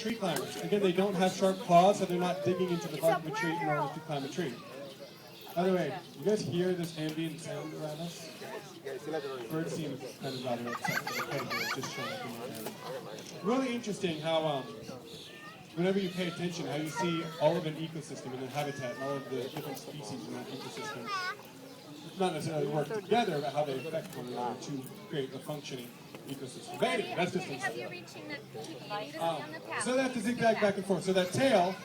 tree climbers. Again, they don't have sharp claws, so they're not digging into the bark of a tree in order to climb a tree. By the way, you guys hear this ambient sound around us? Birds seem kind of rather upset with the peg that's just showing up in the area. Really interesting how whenever you pay attention, how you see all of an ecosystem and a habitat and all of the different species in that ecosystem not necessarily work together, but how they affect one another to create a functioning ecosystem. But anyway, that's just so that's the zigzag back and forth. So that tail,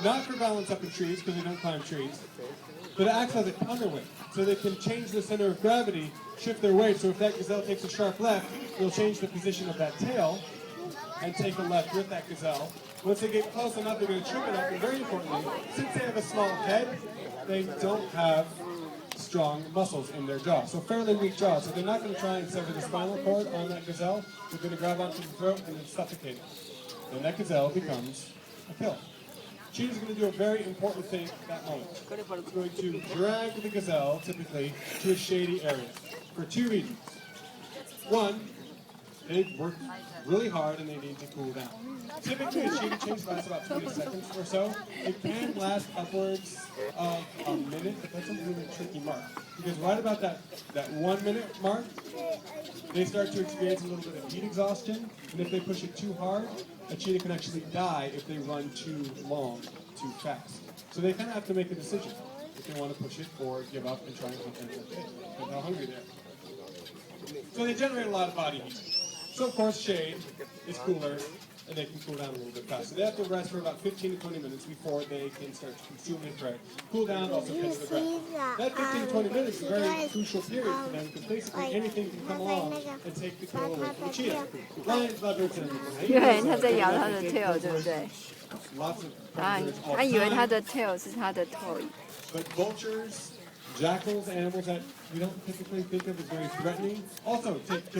not for balance up in trees because they don't climb trees, but it acts as a counterweight. So they can change the center of gravity, shift their weight. So if that gazelle takes a sharp left, they'll change the position of that tail and take a left with that gazelle. Once they get close enough, they're going to trip it up. And very importantly, since they have a small head, they don't have strong muscles in their jaw. So fairly weak jaw. So they're not going to try and sever the spinal cord on that gazelle. They're going to grab onto the throat and then suffocate it. And that gazelle becomes a kill. Cheetah's going to do a very important thing at that moment. It's going to drag the gazelle, typically, to a shady area for two reasons. One, they've worked really hard and they need to cool down. Typically, a cheetah chase lasts about 20 seconds or so. It can last upwards of a minute, but that's a really tricky mark. Because right about that 1 minute mark, they start to experience a little bit of heat exhaustion. And if they push it too hard, a cheetah can actually die if they run too long, too fast. So they kind of have to make a decision if they want to push it or give up and try and hunt them with how hungry they are. So they generate a lot of body heat. So of course shade is cooler and they can cool down a little bit faster. They have to rest for about 15 to 20 minutes before they can start to consume their prey. Cool down, also catch the breath. That 15 to 20 minutes is a very crucial period for them because basically anything can come along and take the kill away from the cheetah. Lions, leopards, and 对，他在咬他的 tail， 对不对？ lots of 他以为他的 tail 是他的 toy。 But vultures, jackals, animals that we don't typically think of as very threatening, also take kill.